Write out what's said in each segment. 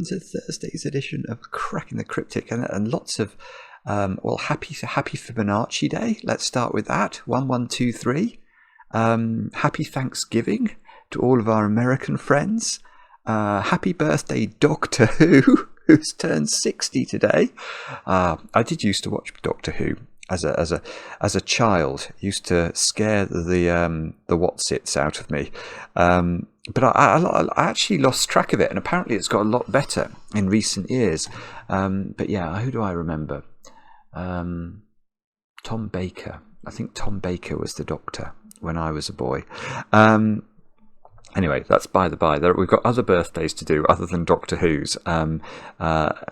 to Thursday's edition of Cracking the Cryptic, and lots of happy Fibonacci Day. Let's start with that. 1123. Happy Thanksgiving to all of our American friends. Happy birthday, Doctor Who, who's turned 60 today. I did used to watch Doctor Who as a child. It used to scare the whatsits out of me. But I actually lost track of it, and apparently it's got a lot better in recent years. But yeah, who do I remember? Tom Baker. I think Tom Baker was the Doctor when I was a boy. Anyway, that's by the by. We've got other birthdays to do other than Doctor Who's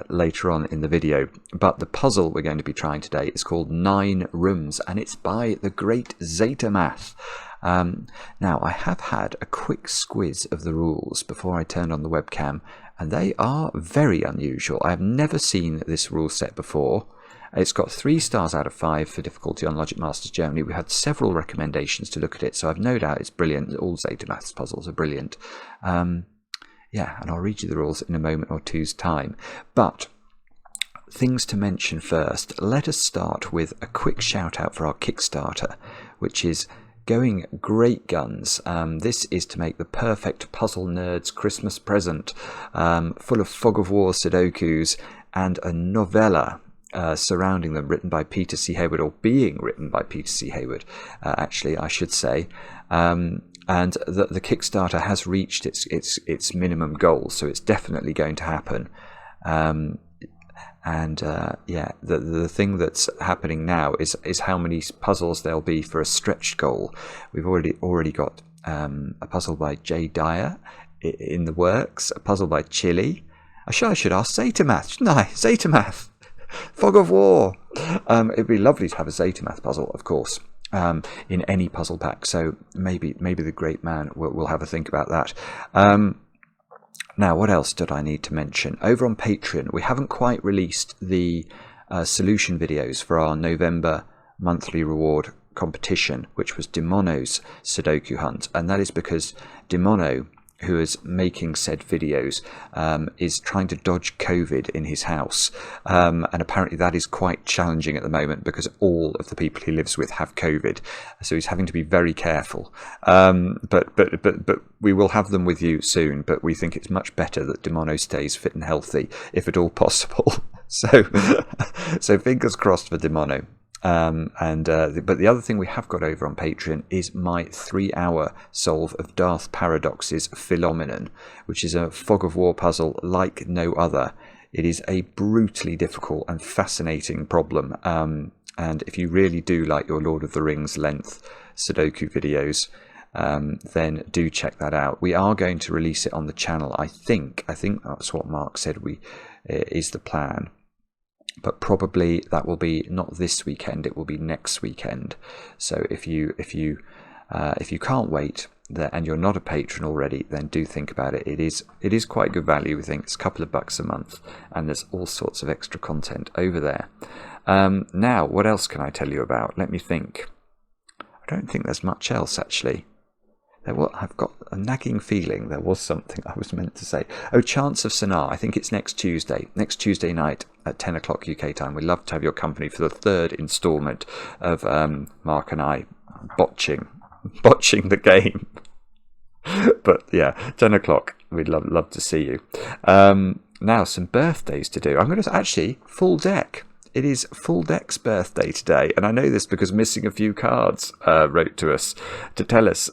later on in the video. But the puzzle we're going to be trying today is called 9 Rooms, and it's by the great Zetamath. Now, I have had a quick squiz of the rules before I turned on the webcam, and they are very unusual. I have never seen this rule set before. It's got 3 stars out of 5 for difficulty on Logic Masters Germany. We had several recommendations to look at it, so I've no doubt it's brilliant. All Zetamath's puzzles are brilliant. Yeah, and I'll read you the rules in a moment or two's time. But things to mention first. Let us start with a quick shout out for our Kickstarter, which is going great guns. This is to make the perfect puzzle nerd's Christmas present, full of Fog-Of-War sudokus and a novella surrounding them, written by Peter C. Hayward, or being written by Peter C. Hayward, actually, I should say. And the Kickstarter has reached its minimum goal, so it's definitely going to happen. Yeah, the thing that's happening now is how many puzzles there'll be for a stretched goal. We've already got a puzzle by J. Dyer in the works, a puzzle by Chili. I should ask Zetamath, shouldn't I? Zetamath! Fog-Of-War! It'd be lovely to have a Zetamath puzzle, of course, in any puzzle pack, so maybe the great man will have a think about that. Now, what else did I need to mention? Over on Patreon, we haven't quite released the solution videos for our November monthly reward competition, which was Demono's Sudoku Hunt, and that is because Demono, who is making said videos, is trying to dodge COVID in his house, and apparently that is quite challenging at the moment because all of the people he lives with have COVID, so he's having to be very careful. But we will have them with you soon. But we think it's much better that Demono stays fit and healthy, if at all possible. So fingers crossed for Demono. But the other thing we have got over on Patreon is my 3-hour solve of Darth Paradox's Phenomenon, which is a Fog-Of-War puzzle like no other. It is a brutally difficult and fascinating problem, and if you really do like your Lord of the Rings length Sudoku videos, then do check that out. We are going to release it on the channel. I think that's what Mark said is the plan. But probably that will be not this weekend; it will be next weekend. So if you can't wait and you're not a patron already, then do think about it. It is quite good value. We think it's a couple of bucks a month, and there's all sorts of extra content over there. Now, what else can I tell you about? Let me think. I don't think there's much else actually. I've got a nagging feeling there was something I was meant to say. Oh, Chants of Sennaar. I think it's next Tuesday night at 10 o'clock UK time. We'd love to have your company for the 3rd instalment of Mark and I botching the game. But yeah, 10 o'clock. We'd love to see you. Now, some birthdays to do. I'm going to actually full deck. It is Full Deck's birthday today, and I know this because Missing a Few Cards wrote to us to tell us.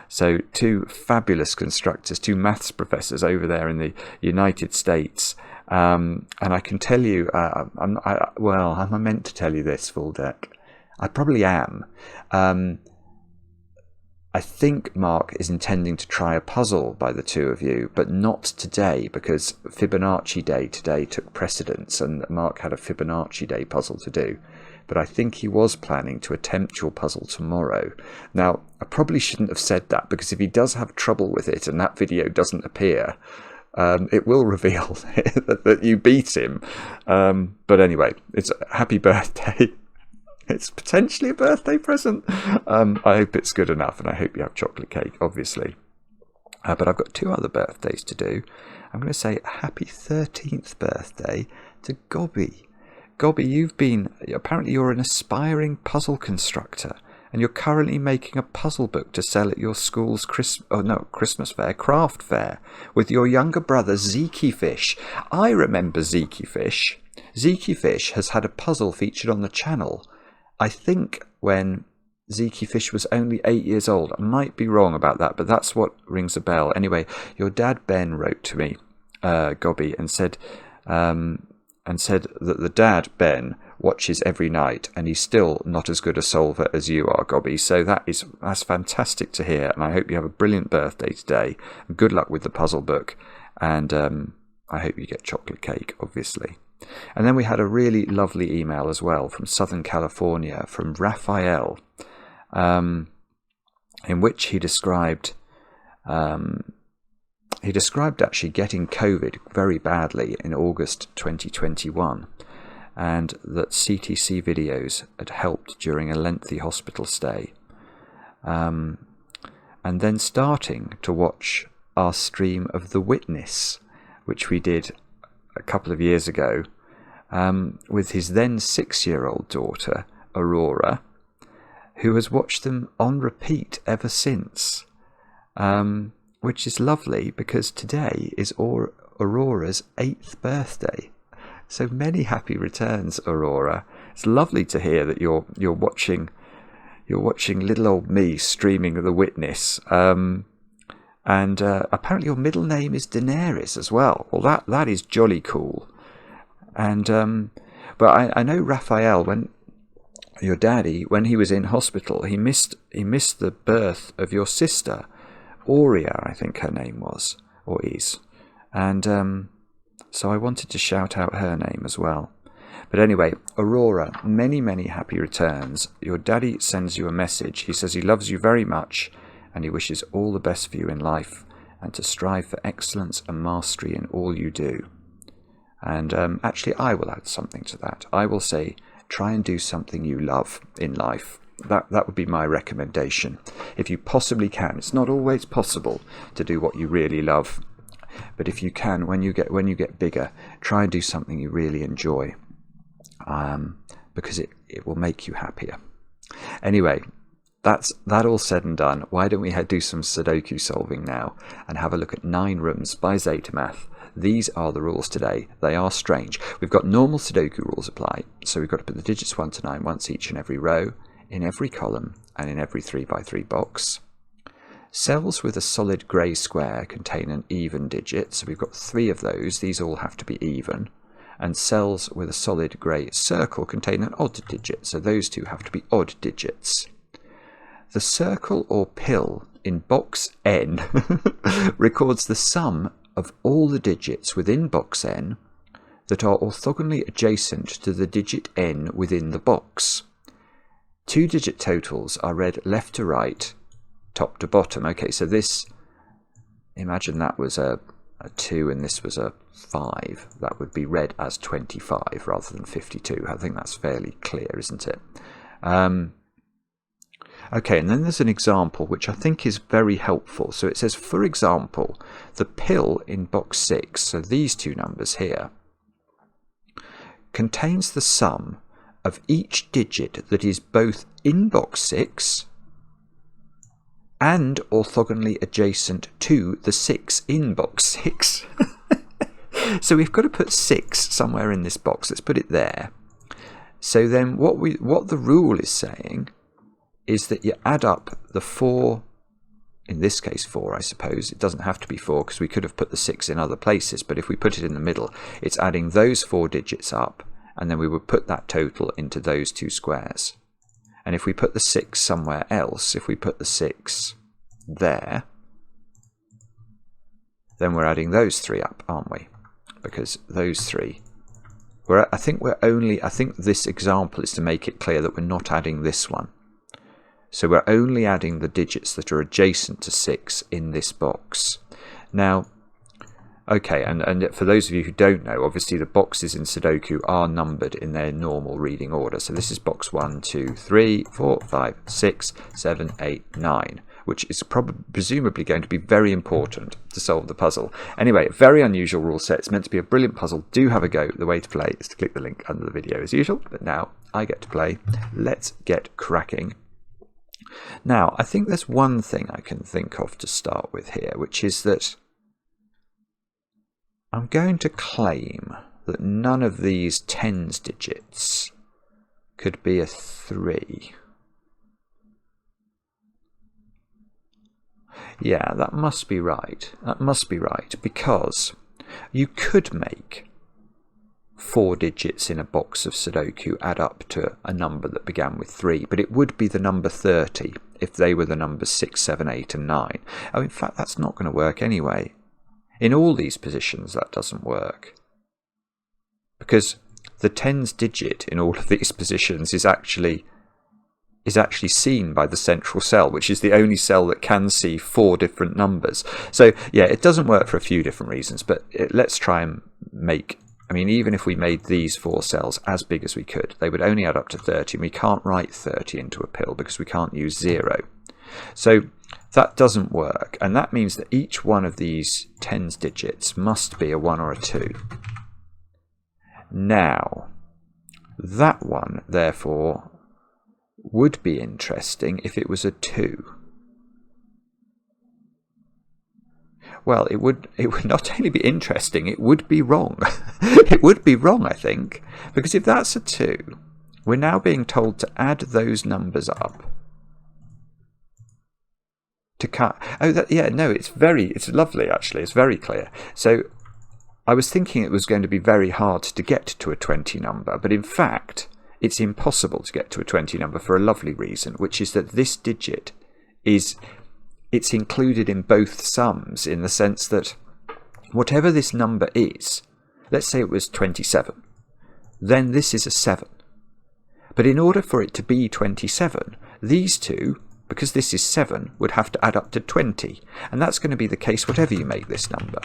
So 2 fabulous constructors, 2 maths professors over there in the United States, and I can tell you, am I meant to tell you this, Full Deck? I probably am. I think Mark is intending to try a puzzle by the 2 of you, but not today because Fibonacci Day today took precedence and Mark had a Fibonacci Day puzzle to do. But I think he was planning to attempt your puzzle tomorrow. Now, I probably shouldn't have said that because if he does have trouble with it and that video doesn't appear, it will reveal that you beat him. But anyway, it's a happy birthday. It's potentially a birthday present. I hope it's good enough, and I hope you have chocolate cake, obviously. But I've got 2 other birthdays to do. I'm going to say happy 13th birthday to Gobby. Gobby, apparently you're an aspiring puzzle constructor, and you're currently making a puzzle book to sell at your school's Christmas fair, craft fair, with your younger brother Zeeky Fish. I remember Zeeky Fish. Zeeky Fish has had a puzzle featured on the channel, I think when Zeeky Fish was only 8 years old. I might be wrong about that, but that's what rings a bell. Anyway, your dad Ben wrote to me, Gobby, and said that the dad Ben watches every night, and he's still not as good a solver as you are, Gobby. So that's fantastic to hear, and I hope you have a brilliant birthday today. Good luck with the puzzle book, and I hope you get chocolate cake, obviously. And then we had a really lovely email as well from Southern California, from Raphael, in which he described actually getting COVID very badly in August 2021, and that CTC videos had helped during a lengthy hospital stay, and then starting to watch our stream of The Witness, which we did a couple of years ago, with his then 6-year-old daughter Aurora, who has watched them on repeat ever since, which is lovely because today is Aurora's 8th birthday. So many happy returns, Aurora. It's lovely to hear that you're watching little old me streaming The Witness. And apparently your middle name is Daenerys as well. Well, that is jolly cool. And but I know Raphael, when your daddy, when he was in hospital, he missed the birth of your sister, Aurea, I think her name was, or is. And so I wanted to shout out her name as well. But anyway, Aurora, many, many happy returns. Your daddy sends you a message. He says he loves you very much, and he wishes all the best for you in life, and to strive for excellence and mastery in all you do. And actually, I will add something to that. I will say, try and do something you love in life. That would be my recommendation. If you possibly can. It's not always possible to do what you really love, but if you can, when you get bigger, try and do something you really enjoy, because it will make you happier. Anyway, that all said and done. Why don't we do some Sudoku solving now and have a look at 9 rooms by Zetamath. These are the rules today. They are strange. We've got normal Sudoku rules apply, so we've got to put the digits 1 to 9 once each in every row, in every column, and in every 3x3 box. Cells with a solid grey square contain an even digit, so we've got 3 of those. These all have to be even. And cells with a solid grey circle contain an odd digit, so those 2 have to be odd digits. The circle or pill in box N records the sum of all the digits within box N that are orthogonally adjacent to the digit N within the box. 2-digit totals are read left to right, top to bottom. Okay, so this, imagine that was a 2 and this was a 5. That would be read as 25 rather than 52. I think that's fairly clear, isn't it? Okay, and then there's an example which I think is very helpful. So it says, for example, the pill in box 6, so these 2 numbers here, contains the sum of each digit that is both in box 6 and orthogonally adjacent to the 6 in box 6. So we've got to put 6 somewhere in this box. Let's put it there. So then what the rule is saying is that you add up the 4, in this case 4 I suppose, it doesn't have to be 4 because we could have put the 6 in other places, but if we put it in the middle, it's adding those 4 digits up, and then we would put that total into those 2 squares. And if we put the 6 somewhere else, if we put the 6 there, then we're adding those 3 up, aren't we? Because those 3, I think this example is to make it clear that we're not adding this one. So we're only adding the digits that are adjacent to 6 in this box. Now, okay, and for those of you who don't know, obviously the boxes in Sudoku are numbered in their normal reading order. So this is box 1, 2, 3, 4, 5, 6, 7, 8, 9. which is presumably going to be very important to solve the puzzle. Anyway, very unusual rule set. It's meant to be a brilliant puzzle. Do have a go. The way to play is to click the link under the video as usual, but now I get to play. Let's get cracking. Now, I think there's one thing I can think of to start with here, which is that I'm going to claim that none of these tens digits could be a 3. Yeah, that must be right. That must be right, because you could make 4 digits in a box of Sudoku add up to a number that began with 3, but it would be the number 30 if they were the numbers 6, 7, 8 and 9. Oh, in fact, that's not going to work anyway. In all these positions, that doesn't work. Because the tens digit in all of these positions is actually seen by the central cell, which is the only cell that can see 4 different numbers. So, yeah, it doesn't work for a few different reasons, but let's try and make... I mean, even if we made these 4 cells as big as we could, they would only add up to 30, and we can't write 30 into a pill because we can't use 0. So that doesn't work, and that means that each one of these tens digits must be a 1 or a 2. Now, that one, therefore, would be interesting if it was a 2. Well, it would not only be interesting, it would be wrong. It would be wrong, I think, because if that's a 2, we're now being told to add those numbers up to cut. Oh, yeah, no, it's lovely actually. It's very clear. So I was thinking it was going to be very hard to get to a 20 number, but in fact, it's impossible to get to a 20 number for a lovely reason, which is that this digit it's included in both sums, in the sense that whatever this number is, let's say it was 27, then this is a 7. But in order for it to be 27, these two, because this is 7, would have to add up to 20. And that's going to be the case whatever you make this number.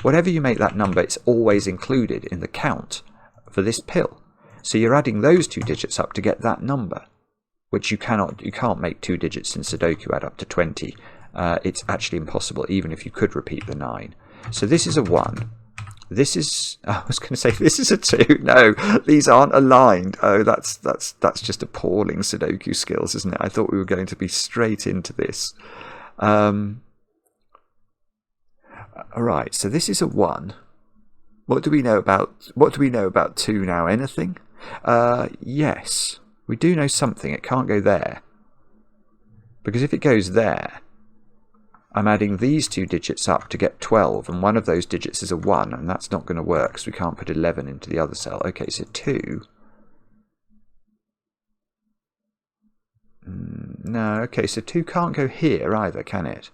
Whatever you make that number, it's always included in the count for this pill. So you're adding those 2 digits up to get that number, which you can't make 2 digits in Sudoku add up to 20. It's actually impossible, even if you could repeat the 9. So this is a 1. This is, I was going to say, this is a 2. No, these aren't aligned. Oh, that's just appalling Sudoku skills, isn't it? I thought we were going to be straight into this. All right, so this is a 1. What do we know about 2 now? Anything? Yes, we do know something. It can't go there, because if it goes there, I'm adding these 2 digits up to get 12, and one of those digits is a 1, and that's not going to work because we can't put 11 into the other cell. Okay, so 2. No, okay, so 2 can't go here either, can it?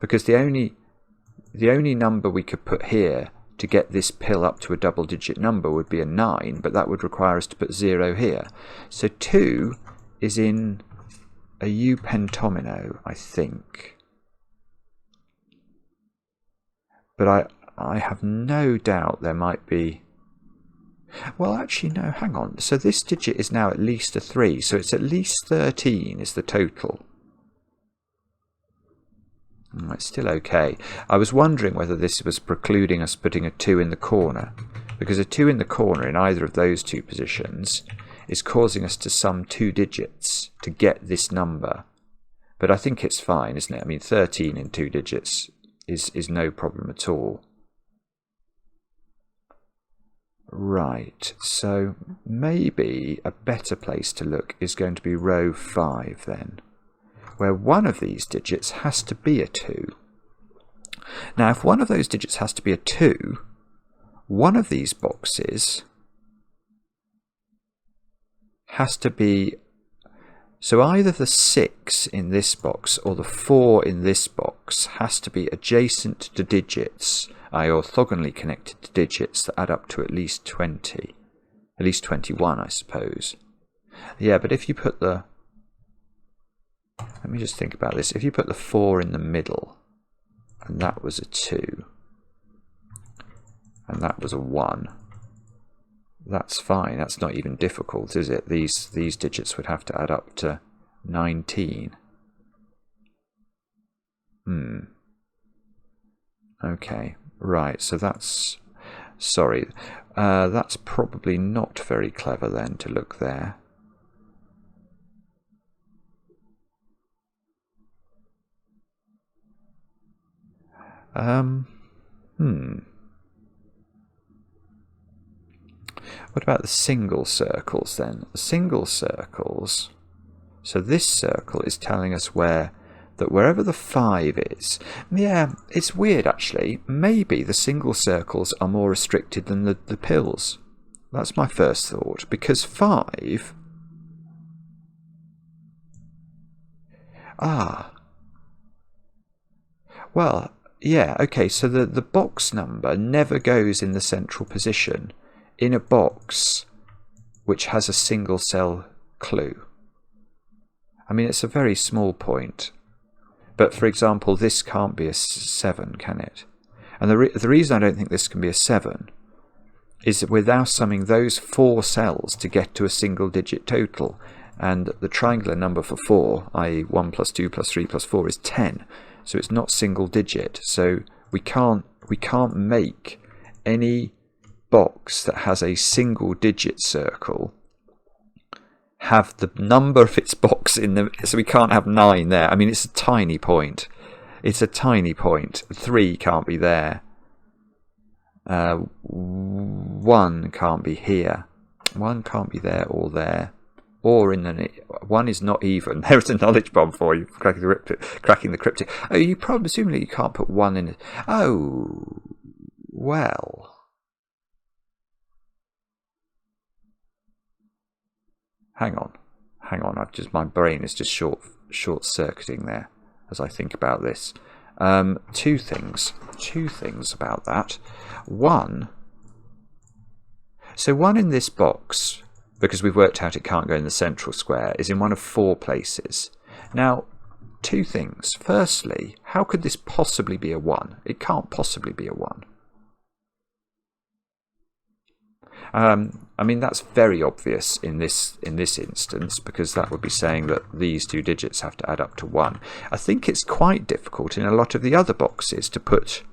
Because the only number we could put here to get this pill up to a double-digit number would be a 9, but that would require us to put 0 here. So 2 is in a U pentomino, I think. But I have no doubt there might be... Well, actually, no, hang on. So this digit is now at least a 3, so it's at least 13 is the total. It's still okay. I was wondering whether this was precluding us putting a 2 in the corner, because a 2 in the corner in either of those 2 positions is causing us to sum 2 digits to get this number. But I think it's fine, isn't it? I mean, 13 in 2 digits is no problem at all. Right, so maybe a better place to look is going to be row 5 then, where one of these digits has to be a 2. Now, if one of those digits has to be a 2, one of these boxes has to be... So either the 6 in this box or the 4 in this box has to be adjacent to digits, orthogonally connected to digits that add up to at least 20. At least 21, I suppose. Yeah, but if you put the... Let me just think about this. If you put the 4 in the middle, and that was a 2, and that was a 1, that's fine. That's not even difficult, is it? These digits would have to add up to 19. Okay, right, so that's... Sorry, that's probably not very clever then to look there. What about the single circles then? The single circles... So this circle is telling us that wherever the 5 is... Yeah, it's weird actually. Maybe the single circles are more restricted than the pills. That's my first thought. Because 5... Well, yeah, okay, so the box number never goes in the central position in a box which has a single cell clue. I mean, it's a very small point. But, for example, this can't be a 7, can it? And the reason I don't think this can be a 7 is that we're now summing those 4 cells to get to a single-digit total. And the triangular number for 4, i.e. 1 plus 2 plus 3 plus 4, is 10. So it's not single-digit. So we can't make any box that has a single-digit circle have the number of its box in the... So we can't have 9 there. I mean, it's a tiny point. It's a tiny point. 3 can't be there. 1 can't be here. 1 can't be there or there. Or in the... 1 is not even. There's a knowledge bomb for you. Cracking the cryptic. Oh, you probably... Presumably you can't put 1 in it. Oh, well... Hang on. My brain is just short-circuiting there as I think about this. Two things about that. 1. So 1 in this box, because we've worked out it can't go in the central square, is in one of 4 places. Now, 2 things. Firstly, how could this possibly be a 1? It can't possibly be a 1. I mean, that's very obvious in this instance, because that would be saying that these 2 digits have to add up to 1. I think it's quite difficult in a lot of the other boxes to put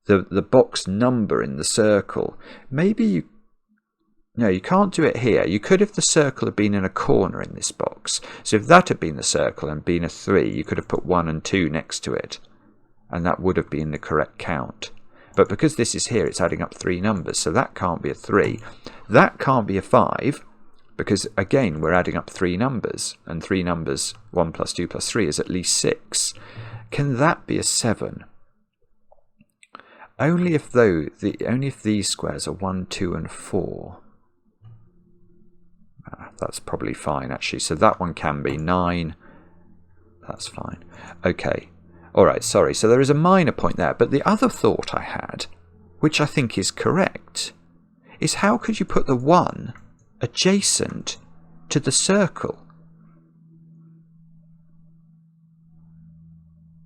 the box number in the circle. Maybe you can't do it here. You could if the circle had been in a corner in this box. So if that had been the circle and been a 3, you could have put 1 and 2 next to it, and that would have been the correct count. But because this is here, it's adding up 3 numbers, so that can't be a 3. That can't be a 5, because, again, we're adding up 3 numbers, and 3 numbers, 1 plus 2 plus 3, is at least 6. Can that be a 7? Only if these squares are 1, 2, and 4. That's probably fine, actually. So that one can be 9. That's fine. Okay. Alright, sorry, so there is a minor point there, but the other thought I had, which I think is correct, is how could you put the 1 adjacent to the circle?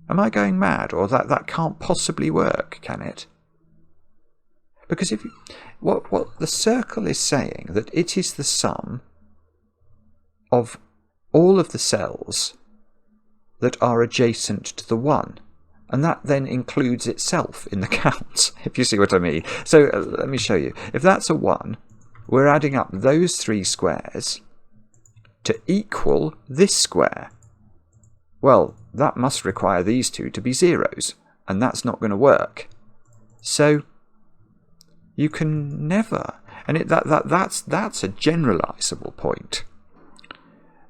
Am I going mad? Or that can't possibly work, can it? Because if what the circle is saying, that it is the sum of all of the cells that are adjacent to the 1, and that then includes itself in the count, if you see what I mean. So let me show you. If that's a 1, we're adding up those 3 squares to equal this square. Well, that must require these 2 to be zeros, and that's not going to work. So you can never, and that's a generalizable point.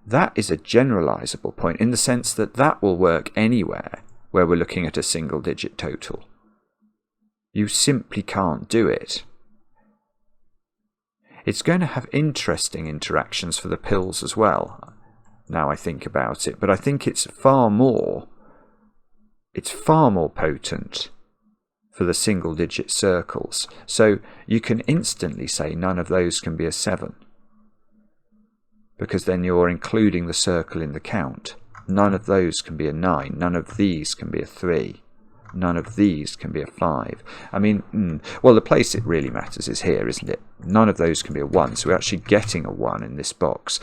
That is a generalizable point in the sense that that will work anywhere where we're looking at a single-digit total. You simply can't do it. It's going to have interesting interactions for the pills as well, now I think about it, but I think it's far more potent for the single-digit circles. So you can instantly say none of those can be a 7. Because then you're including the circle in the count. None of those can be a 9. None of these can be a 3. None of these can be a 5. I mean, well, the place it really matters is here, isn't it? None of those can be a 1, so we're actually getting a 1 in this box.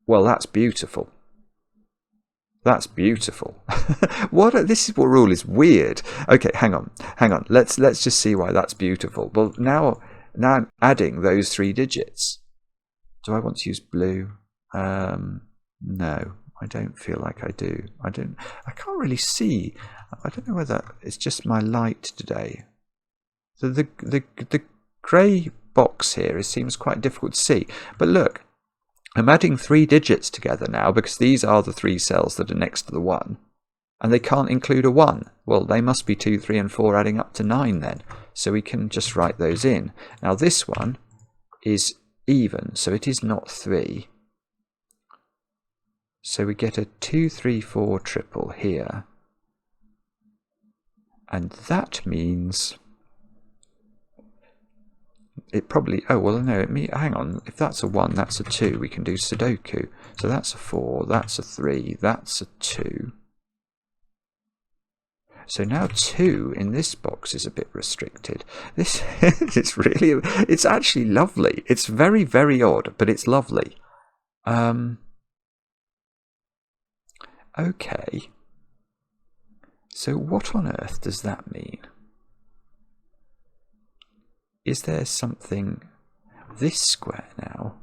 Well, that's beautiful. That's beautiful. This is what rule is weird. Okay, hang on. Let's just see why that's beautiful. Well, now I'm adding those 3 digits. Do I want to use blue? No, I don't feel like I do. I can't really see. I don't know whether it's just my light today. So the grey box here, it seems quite difficult to see. But look, I'm adding 3 digits together now because these are the 3 cells that are next to the 1. And they can't include a 1. Well, they must be 2, 3 and 4 adding up to 9 then. So we can just write those in. Now this one is even, so it is not 3. So we get a 2, 3, 4 triple here. And that means it probably, oh well no, hang on, if that's a 1, that's a 2, we can do sudoku. So that's a 4, that's a 3, that's a 2. So now 2 in this box is a bit restricted. This it's actually lovely. It's very, very odd, but it's lovely. Okay. So what on earth does that mean? Is there something... this square now?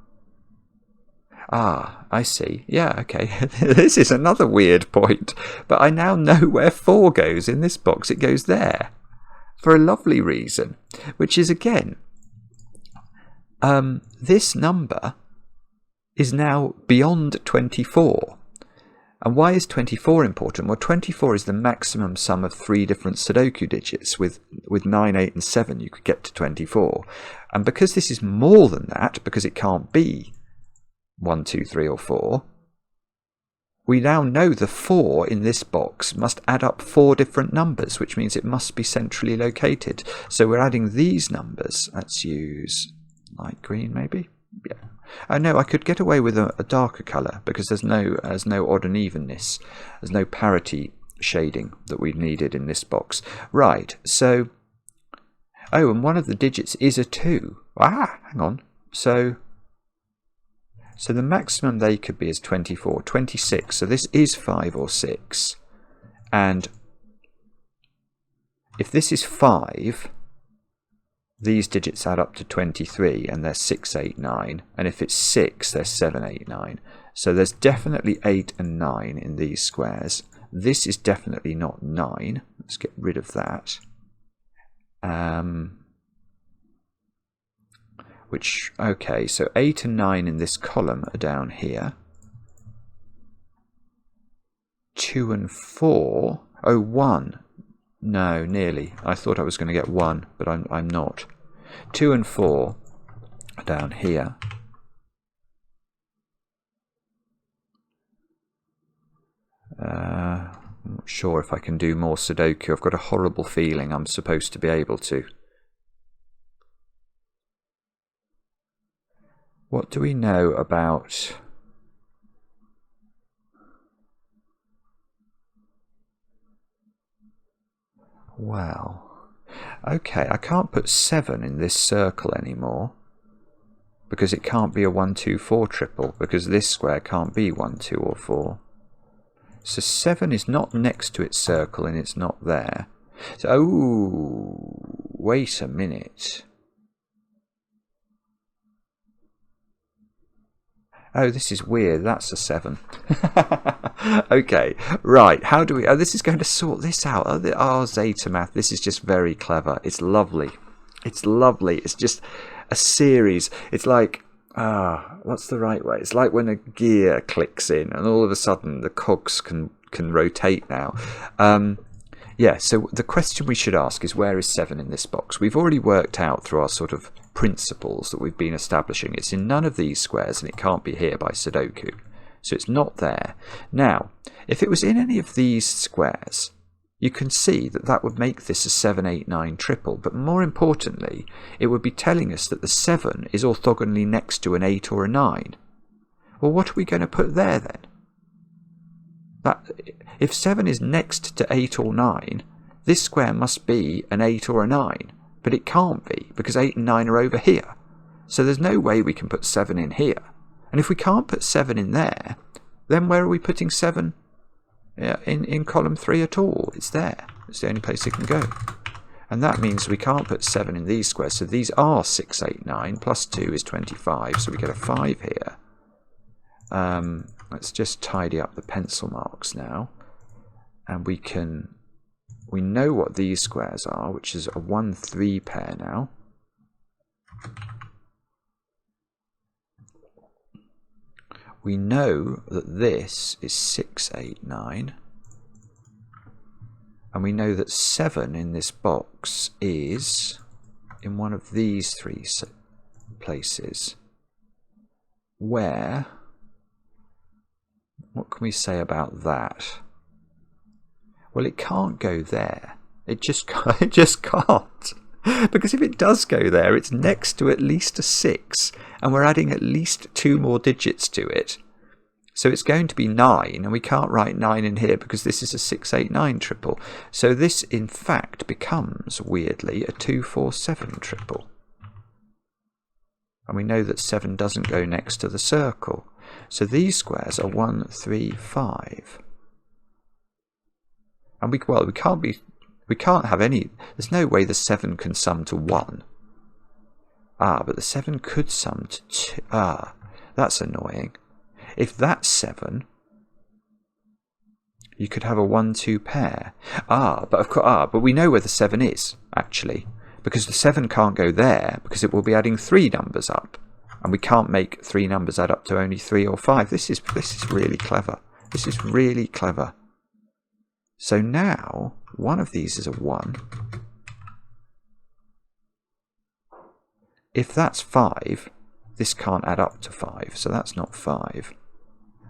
Ah, I see. Yeah, okay. This is another weird point. But I now know where 4 goes in this box. It goes there. For a lovely reason. Which is, again, this number is now beyond 24. And why is 24 important? Well, 24 is the maximum sum of 3 different Sudoku digits. With 9, 8 and 7 you could get to 24. And because this is more than that, because it can't be 1, 2, 3 or 4, we now know the 4 in this box must add up 4 different numbers, which means it must be centrally located. So we're adding these numbers. Let's use light green maybe. Yeah. Oh no, I could get away with a darker colour because there's no odd and evenness. There's no parity shading that we needed in this box. Right, so... oh, and one of the digits is a 2. Ah, hang on. So the maximum they could be is 24, 26. So this is 5 or 6. And if this is 5... these digits add up to 23 and they're 6, 8, 9. And if it's 6, they're 7, 8, 9. So there's definitely 8 and 9 in these squares. This is definitely not 9. Let's get rid of that. Okay, so 8 and 9 in this column are down here. 2 and 4. Oh, 1. No, nearly. I thought I was going to get 1, but I'm not. 2 and 4 are down here. I'm not sure if I can do more Sudoku. I've got a horrible feeling I'm supposed to be able to. What do we know about... well, okay, I can't put 7 in this circle anymore because it can't be a 1, 2, 4 triple because this square can't be 1, 2 or 4. So 7 is not next to its circle and it's not there. So, oh, wait a minute. Oh, this is weird. That's a 7. Okay, right. How do we... oh, this is going to sort this out. Oh, zetamath. This is just very clever. It's lovely. It's lovely. It's just a series. It's like... what's the right way? It's like when a gear clicks in and all of a sudden the cogs can rotate now. Yeah, so the question we should ask is, where is 7 in this box? We've already worked out through our sort of principles that we've been establishing. It's in none of these squares and it can't be here by Sudoku. So it's not there. Now, if it was in any of these squares, you can see that that would make this a 7, 8, 9 triple. But more importantly, it would be telling us that the 7 is orthogonally next to an 8 or a 9. Well, what are we going to put there then? If 7 is next to 8 or 9, this square must be an 8 or a 9. But it can't be, because 8 and 9 are over here. So there's no way we can put 7 in here. And if we can't put 7 in there, then where are we putting 7 in column 3 at all. It's there. It's the only place it can go. And that means we can't put 7 in these squares. So these are 6, 8, 9. Plus 2 is 25. So we get a 5 here. Let's just tidy up the pencil marks now. And we know what these squares are, which is a 1, 3 pair now. We know that this is 6, 8, 9. And we know that 7 in this box is in one of these 3 places. Where? What can we say about that? Well, it can't go there. It just can't. Because if it does go there, it's next to at least a 6. And we're adding at least 2 more digits to it. So it's going to be 9, and we can't write 9 in here because this is a 6, 8, 9 triple. So this, in fact, becomes, weirdly, a 2, 4, 7 triple. And we know that 7 doesn't go next to the circle. So these squares are 1, 3, 5. And we can't have any, there's no way the 7 can sum to 1. But the 7 could sum to 2. That's annoying. If that's 7, you could have a 1, 2 pair. But we know where the 7 is, actually. Because the 7 can't go there, because it will be adding 3 numbers up. And we can't make 3 numbers add up to only 3 or 5. This is really clever. This is really clever. So now, one of these is a 1. If that's 5, this can't add up to 5, so that's not 5.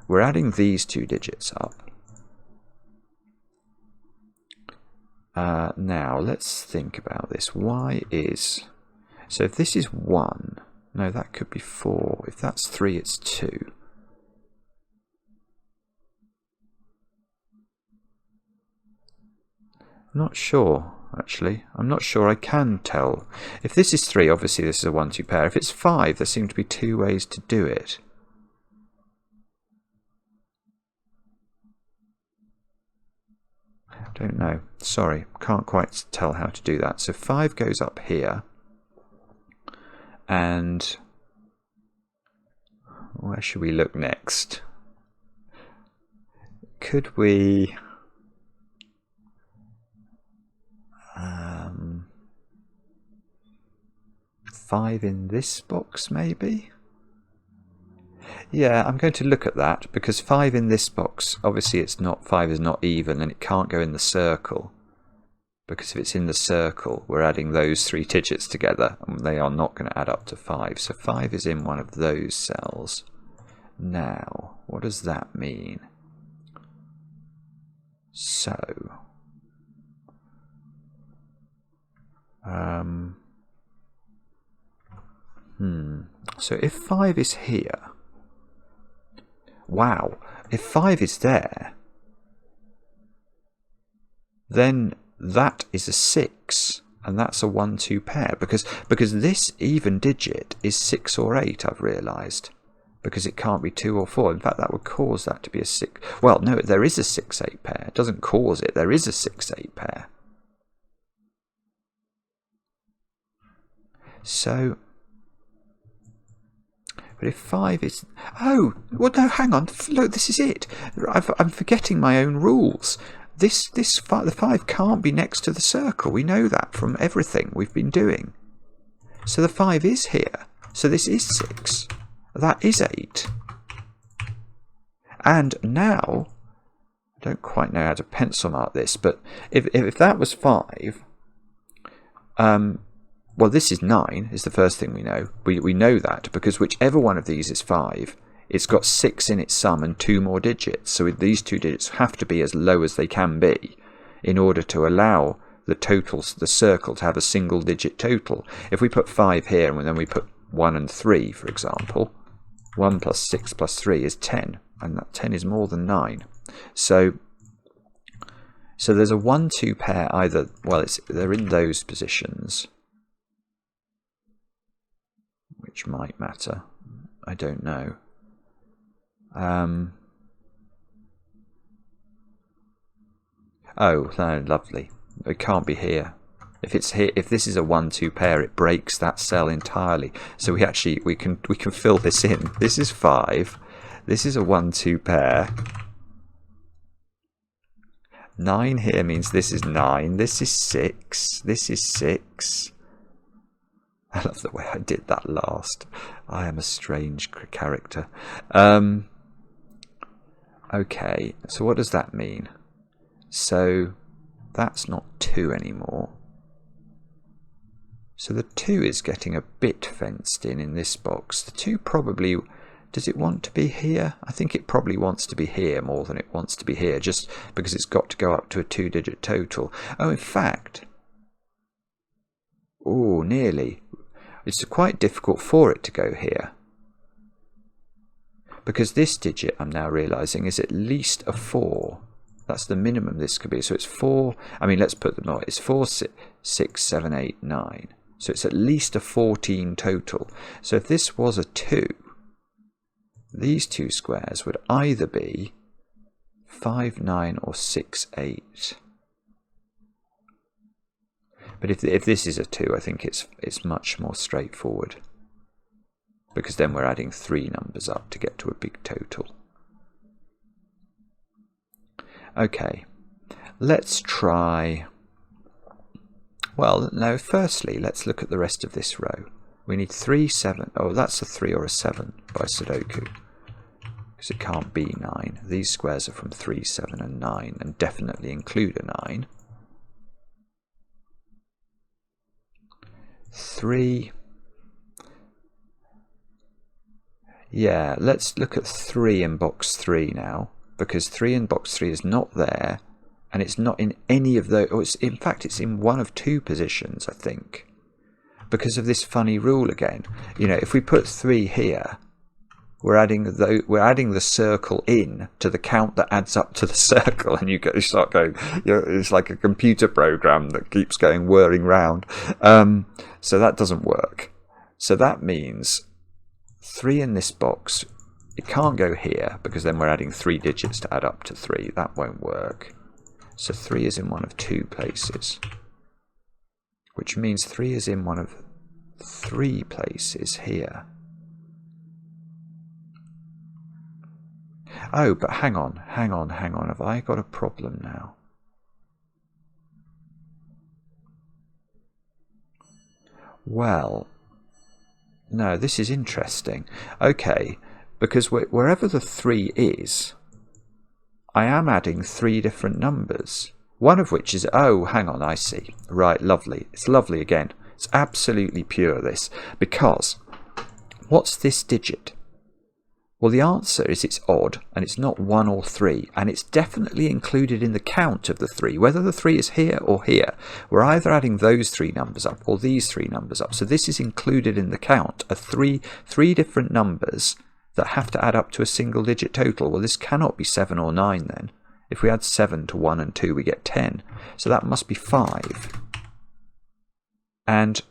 We're adding these 2 digits up. Now, let's think about this. Y is... So if this is 1, no, that could be 4. If that's 3, it's 2. I'm not sure, actually. I'm not sure I can tell. If this is 3, obviously this is a 1, 2 pair. If it's 5, there seem to be 2 ways to do it. I don't know. Sorry, can't quite tell how to do that. So 5 goes up here. And where should we look next? Could we... 5 in this box, maybe? Yeah, I'm going to look at that, because 5 in this box, obviously it's not, 5 is not even, and it can't go in the circle. Because if it's in the circle, we're adding those 3 digits together, and they are not going to add up to 5. So 5 is in one of those cells. Now, what does that mean? So... So if 5 is here, wow, if 5 is there, then that is a 6, and that's a 1, 2 pair, because this even digit is 6 or 8, I've realised, because it can't be 2 or 4. In fact, that would cause that to be a 6. Well, no, there is a 6, 8 pair. It doesn't cause it. There is a 6, 8 pair. So... But if 5 is... Oh! Well, no, hang on. Look, this is it. I'm forgetting my own rules. The 5 can't be next to the circle. We know that from everything we've been doing. So the 5 is here. So this is 6. That is 8. And now... I don't quite know how to pencil mark this, but if that was 5... well, this is 9, is the first thing we know. We know that, because whichever one of these is 5, it's got 6 in its sum and 2 more digits. So these 2 digits have to be as low as they can be in order to allow the circle to have a single digit total. If we put 5 here and then we put 1 and 3, for example, 1 plus 6 plus 3 is 10, and that 10 is more than 9. So there's a 1, 2 pair either, well, they're in those positions, which might matter. I don't know. Oh, no, lovely. It can't be here. If it's here, if this is a 1-2 pair, it breaks that cell entirely. So we can fill this in. This is 5. This is a 1-2 pair. 9 here means this is 9. This is 6. This is 6. I love the way I did that last. I am a strange character. Okay, so what does that mean? So that's not 2 anymore. So the 2 is getting a bit fenced in this box. The 2 probably... Does it want to be here? I think it probably wants to be here more than it wants to be here, just because it's got to go up to a 2-digit total. Oh, in fact... Oh, nearly. It's quite difficult for it to go here. Because this digit, I'm now realising, is at least a 4. That's the minimum this could be. So it's 4... I mean, let's put them on. It's 4, 6, 7, 8, 9. So it's at least a 14 total. So if this was a 2... these two squares would either be 5, 9 or 6, 8. But if this is a 2, I think it's much more straightforward. Because then we're adding 3 numbers up to get to a big total. Okay, let's try... Well, no, firstly, let's look at the rest of this row. We need 3, 7. Oh, that's a 3 or a 7 by sudoku. Because it can't be 9. These squares are from 3, 7 and 9 and definitely include a 9. 3. Yeah, let's look at 3 in box 3 now. Because 3 in box 3 is not there. And it's not in any of those... Or in fact, it's in one of 2 positions, I think. Because of this funny rule again. You know, if we put 3 here... We're adding the circle in to the count that adds up to the circle, and you start going. It's like a computer program that keeps going whirring round. So that doesn't work. So that means 3 in this box. It can't go here because then we're adding 3 digits to add up to 3. That won't work. So 3 is in one of 2 places, which means 3 is in one of 3 places here. Oh, but hang on. Have I got a problem now? Well, no, this is interesting. Okay, because wherever the 3 is, I am adding 3 different numbers. One of which is, oh, hang on, I see. Right, lovely. It's lovely again. It's absolutely pure, this. Because, what's this digit? Well, the answer is it's odd, and it's not 1 or 3, and it's definitely included in the count of the 3. Whether the 3 is here or here, we're either adding those 3 numbers up or these 3 numbers up. So this is included in the count of three different numbers that have to add up to a single digit total. Well, this cannot be 7 or 9 then. If we add 7 to 1 and 2, we get 10. So that must be 5. And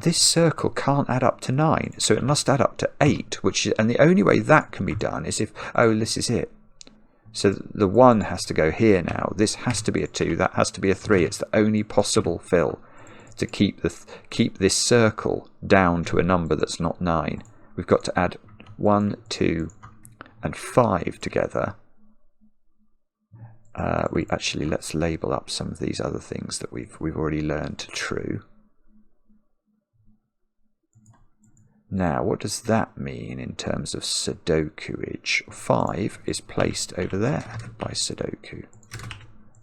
this circle can't add up to 9, so it must add up to 8, and the only way that can be done is if, oh, this is it. So the 1 has to go here now. This has to be a 2, that has to be a 3. It's the only possible fill to keep this circle down to a number that's not 9. We've got to add 1, 2, and 5 together. Let's label up some of these other things that we've already learned to true. Now, what does that mean in terms of sudokuage? 5 is placed over there by sudoku.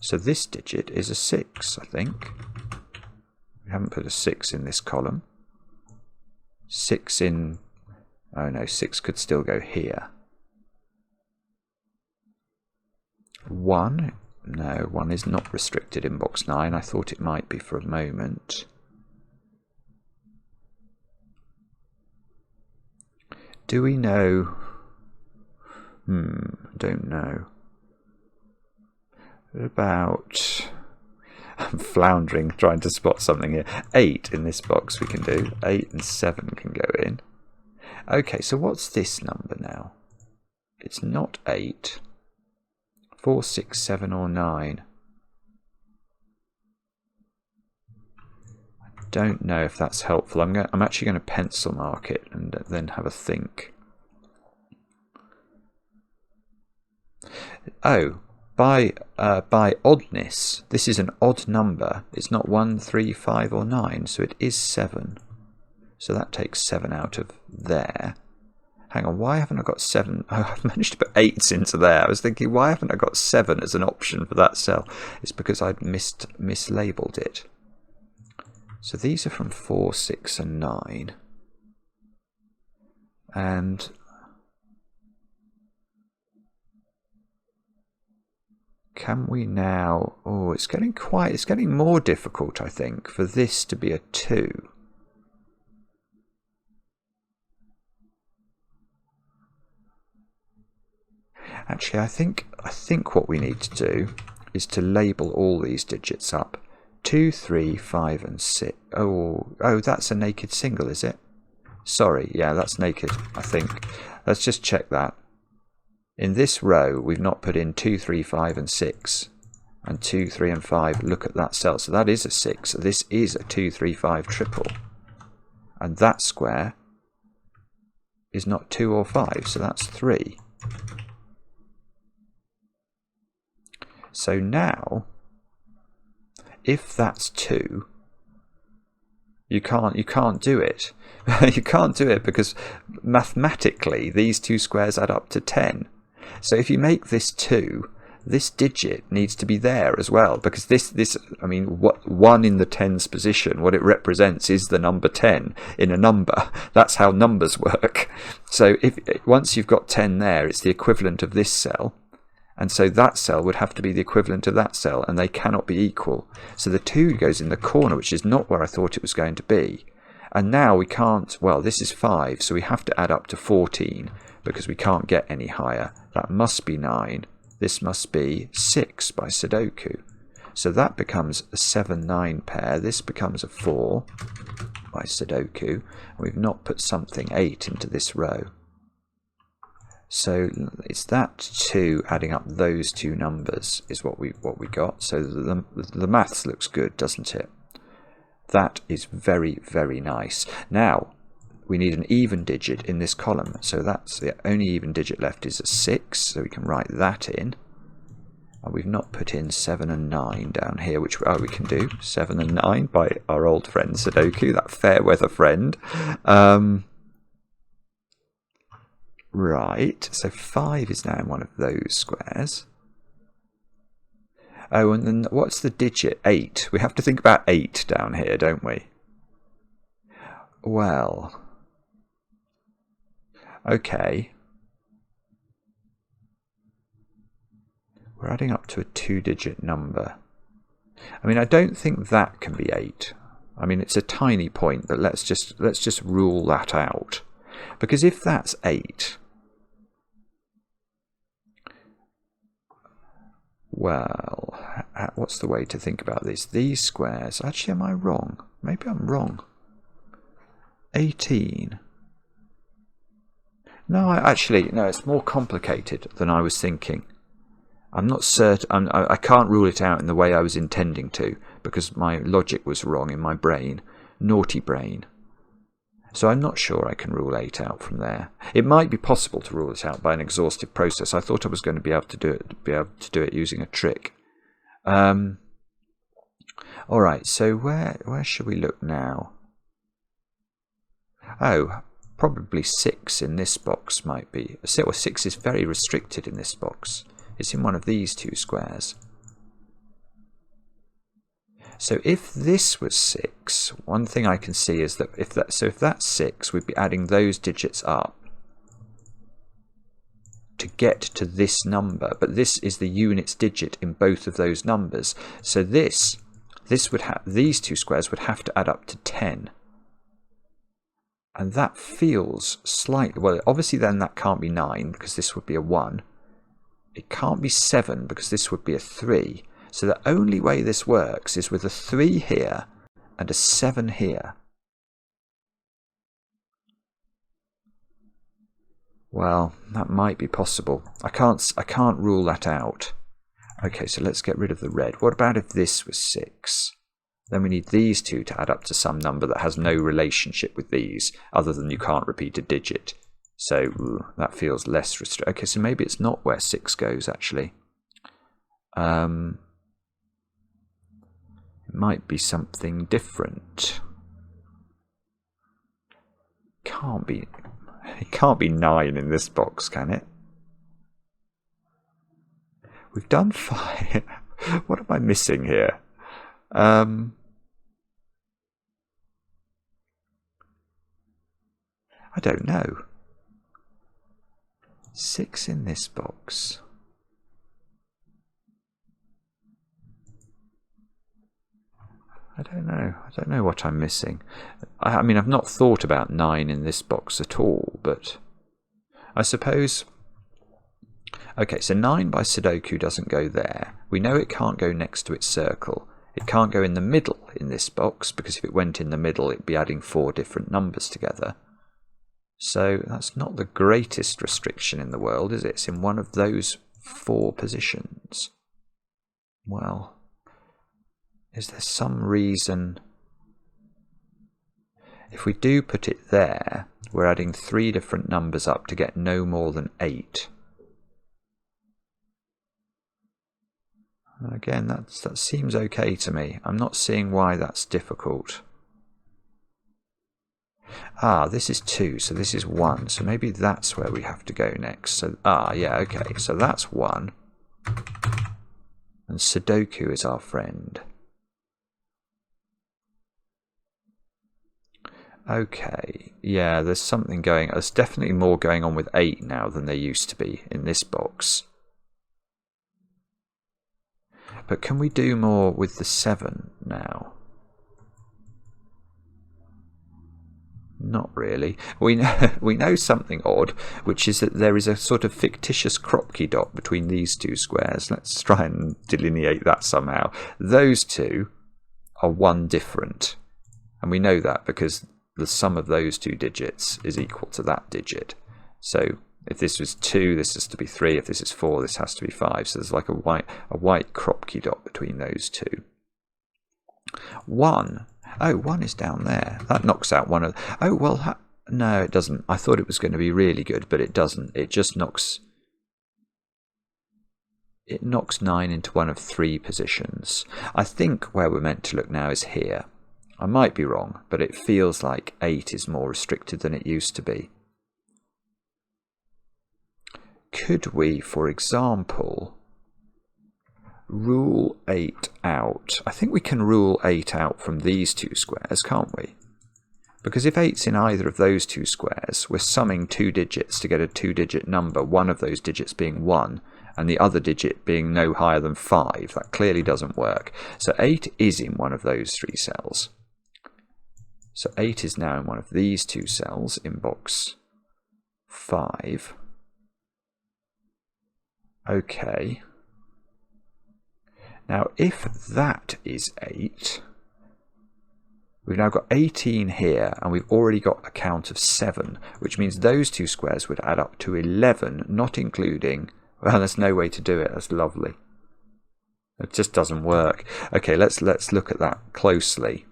So this digit is a 6, I think. We haven't put a 6 in this column. 6 in... Oh no, 6 could still go here. 1? No, 1 is not restricted in box 9. I thought it might be for a moment. Do we know? Don't know. What about... I'm floundering trying to spot something here. 8 in this box we can do. 8 and 7 can go in. Okay, so what's this number now? It's not 8. 4, 6, 7 or 9. don't know if that's helpful. I'm actually going to pencil mark it and then have a think. Oh, by oddness, this is an odd number. It's not 1, 3, 5 or 9, so it is 7. So that takes 7 out of there. Hang on, why haven't I got 7? Oh, I've managed to put 8s into there. I was thinking, why haven't I got 7 as an option for that cell? It's because I'd mislabeled it. So these are from 4, 6 and 9. And can we now... Oh, it's getting more difficult, I think, for this to be a 2. Actually, I think what we need to do is to label all these digits up. 2, 3, 5 and 6. Oh, that's a naked single, is it? Sorry, yeah, that's naked, I think. Let's just check that. In this row, we've not put in 2, 3, 5 and 6. And 2, 3 and 5, look at that cell. So that is a 6. So this is a 2, 3, 5 triple. And that square is not 2 or 5, so that's 3. So now, if that's 2, you can't do it. You can't do it because mathematically these two squares add up to 10. So if you make this 2, this digit needs to be there as well, because I mean, what 1 in the tens position, what it represents is the number 10 in a number. That's how numbers work. So once you've got 10 there, it's the equivalent of this cell. And so that cell would have to be the equivalent of that cell, and they cannot be equal. So the 2 goes in the corner, which is not where I thought it was going to be. And now we can't, well, this is 5, so we have to add up to 14, because we can't get any higher. That must be 9. This must be 6 by sudoku. So that becomes a 7-9 pair. This becomes a 4 by sudoku. We've not put something 8 into this row. So it's that 2 adding up those two numbers is what we got. So the maths looks good, doesn't it? That is very, very nice. Now we need an even digit in this column. So that's the only even digit left is a 6. So we can write that in. And we've not put in 7 and 9 down here, which we can do. 7 and 9 by our old friend Sudoku, that fair weather friend. Right, so 5 is now in one of those squares. Oh, and then what's the digit? 8. We have to think about 8 down here, don't we? Well, okay. We're adding up to a 2-digit number. I mean, I don't think that can be 8. I mean, it's a tiny point, but let's just rule that out. Because if that's 8, well, what's the way to think about this? These squares, actually, am I wrong? Maybe I'm wrong. 18. No, no, it's more complicated than I was thinking. I'm not certain. I can't rule it out in the way I was intending to, because my logic was wrong in my brain. Naughty brain. So I'm not sure I can rule 8 out from there. It might be possible to rule it out by an exhaustive process. I thought I was going to be able to do it using a trick. All right. So where should we look now? Oh, probably 6 in this box might be. 6 is very restricted in this box. It's in one of these two squares. So if this was 6, one thing I can see is that if that's 6, we'd be adding those digits up to get to this number. But this is the units digit in both of those numbers. So these two squares would have to add up to 10. And that feels slightly, well, obviously then that can't be 9 because this would be a 1. It can't be 7 because this would be a 3. So the only way this works is with a 3 here and a 7 here. Well, that might be possible. I can't rule that out. Okay, so let's get rid of the red. What about if this was 6? Then we need these two to add up to some number that has no relationship with these, other than you can't repeat a digit. So that feels less restricted. Okay, so maybe it's not where 6 goes, actually. It might be something different. It can't be 9 in this box, can it? We've done 5. What am I missing here? I don't know. 6 in this box. I don't know. I don't know what I'm missing. I mean, I've not thought about 9 in this box at all, but I suppose... Okay, so 9 by Sudoku doesn't go there. We know it can't go next to its circle. It can't go in the middle in this box, because if it went in the middle, it'd be adding 4 different numbers together. So that's not the greatest restriction in the world, is it? It's in one of those 4 positions. Well... Is there some reason, if we do put it there, we're adding 3 different numbers up to get no more than 8. Again, that seems okay to me. I'm not seeing why that's difficult. Ah, this is 2, so this is 1. So maybe that's where we have to go next. So, yeah, okay. So that's 1. And Sudoku is our friend. Okay, yeah, there's something going... There's definitely more going on with 8 now than there used to be in this box. But can we do more with the 7 now? Not really. We know something odd, which is that there is a sort of fictitious Kropki dot between these 2 squares. Let's try and delineate that somehow. Those 2 are 1 different. And we know that because the sum of those 2 digits is equal to that digit. So if this was 2, this has to be 3. If this is 4, this has to be 5. So there's like a white Kropki dot between those 2. 1. Oh, 1 is down there. That knocks out one of... Oh, well, no, it doesn't. I thought it was going to be really good, but it doesn't. It just knocks... It knocks 9 into one of 3 positions. I think where we're meant to look now is here. I might be wrong, but it feels like 8 is more restricted than it used to be. Could we, for example, rule 8 out? I think we can rule 8 out from these 2 squares, can't we? Because if 8's in either of those 2 squares, we're summing 2 digits to get a 2-digit number, one of those digits being 1, and the other digit being no higher than 5. That clearly doesn't work. So 8 is in one of those 3 cells. So 8 is now in one of these 2 cells in box 5. Okay. Now if that is 8, we've now got 18 here, and we've already got a count of 7, which means those 2 squares would add up to 11, not including... Well, there's no way to do it. That's lovely. It just doesn't work. Okay, let's look at that closely.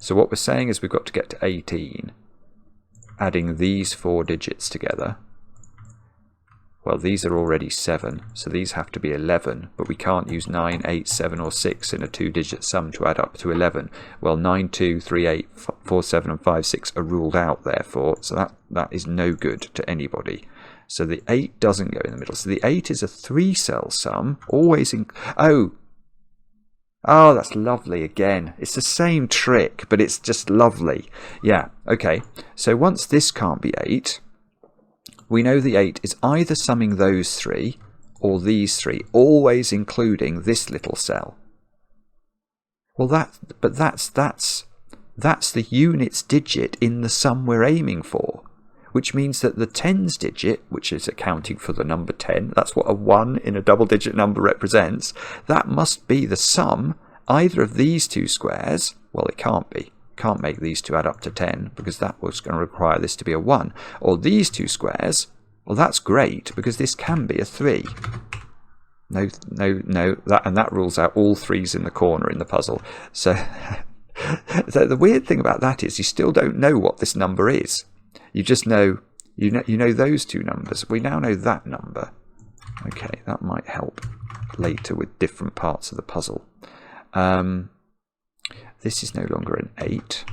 So what we're saying is we've got to get to 18, adding these 4 digits together. Well, these are already 7, so these have to be 11, but we can't use 9, 8, 7 or 6 in a 2-digit sum to add up to 11. Well, 9, 2, 3, 8, 4, 7 and 5, 6 are ruled out therefore, so that is no good to anybody. So the 8 doesn't go in the middle. So the 8 is a 3-cell sum, always in... Oh, that's lovely again. It's the same trick, but it's just lovely. Yeah, okay. So once this can't be 8, we know the 8 is either summing those 3 or these 3, always including this little cell. Well, that's the units digit in the sum we're aiming for, which means that the tens digit, which is accounting for the number 10, that's what a 1 in a double-digit number represents, that must be the sum either of these 2 squares. Well, it can't be. Can't make these 2 add up to 10, because that was going to require this to be a 1. Or these 2 squares. Well, that's great, because this can be a 3. No, that rules out all 3s in the corner in the puzzle. So, so the weird thing about that is you still don't know what this number is. You just know, you know those 2 numbers. We now know that number. Okay, that might help later with different parts of the puzzle. This is no longer an 8.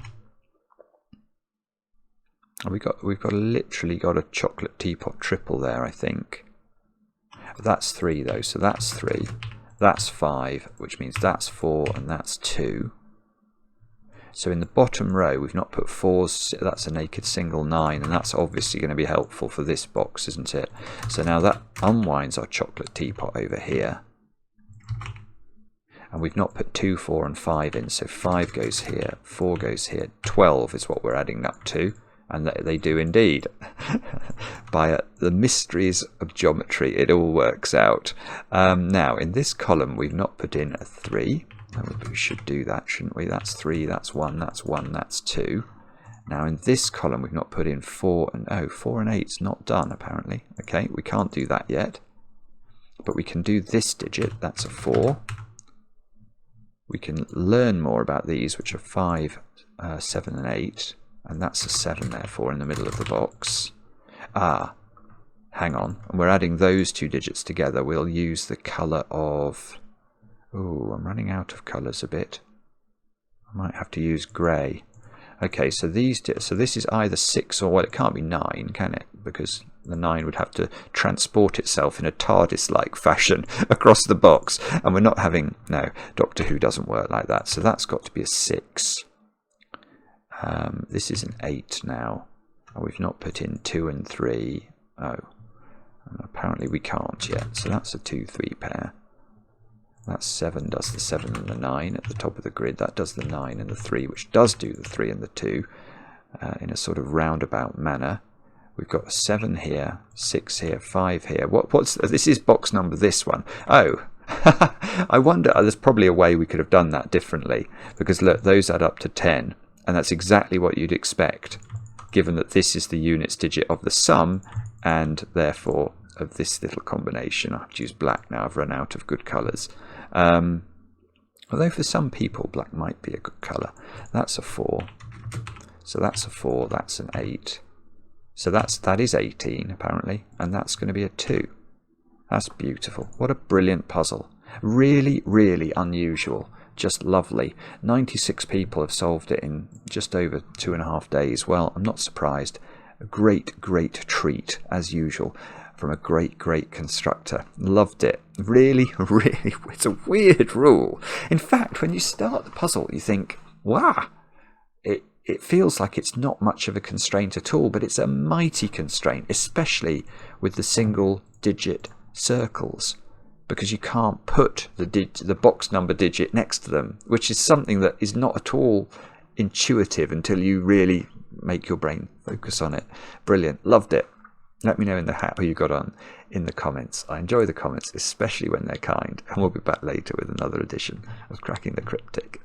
We've literally got a chocolate teapot triple there, I think. That's 3 though, so that's 3. That's 5, which means that's 4 and that's 2. So in the bottom row we've not put 4s, that's a naked single 9, and that's obviously going to be helpful for this box, isn't it? So now that unwinds our chocolate teapot over here. And we've not put 2, 4 and 5 in, so 5 goes here, 4 goes here, 12 is what we're adding up to. And they do indeed. By the mysteries of geometry, it all works out. Now, in this column, we've not put in a 3. We should do that, shouldn't we? That's 3, that's 1, that's 1, that's 2. Now, in this column, we've not put in 4 and 4 and 8's not done, apparently. Okay, we can't do that yet. But we can do this digit, that's a 4. We can learn more about these, which are 5, 7 and 8. And that's a 7, therefore, in the middle of the box. Hang on. And we're adding those 2 digits together. We'll use the colour of... Oh, I'm running out of colours a bit. I might have to use grey. Okay, so this is either 6 or... Well, it can't be 9, can it? Because the 9 would have to transport itself in a TARDIS-like fashion across the box. And we're not having... No, Doctor Who doesn't work like that. So that's got to be a 6. This is an 8 now. We've not put in 2 and 3. Oh, and apparently we can't yet. So that's a 2, 3 pair. That 7 does the 7 and the 9 at the top of the grid. That does the 9 and the 3, which does do the 3 and the 2 in a sort of roundabout manner. We've got a 7 here, 6 here, 5 here. This is box number, this one. Oh, I wonder, there's probably a way we could have done that differently. Because look, those add up to 10. And that's exactly what you'd expect, given that this is the units digit of the sum, and therefore of this little combination. I have to use black now, I've run out of good colours. Although for some people, black might be a good colour. That's a 4. So that's a 4, that's an 8. So that is 18, apparently, and that's going to be a 2. That's beautiful. What a brilliant puzzle. Really, really unusual. Just lovely. 96 people have solved it in just over 2.5 days. Well, I'm not surprised. A great, great treat, as usual, from a great, great constructor. Loved it. Really, really, it's a weird rule. In fact, when you start the puzzle, you think, wow, it feels like it's not much of a constraint at all, but it's a mighty constraint, especially with the single-digit circles. Because you can't put the box number digit next to them, which is something that is not at all intuitive until you really make your brain focus on it. Brilliant. Loved it. Let me know how you got on in the comments. I enjoy the comments, especially when they're kind. And we'll be back later with another edition of Cracking the Cryptic.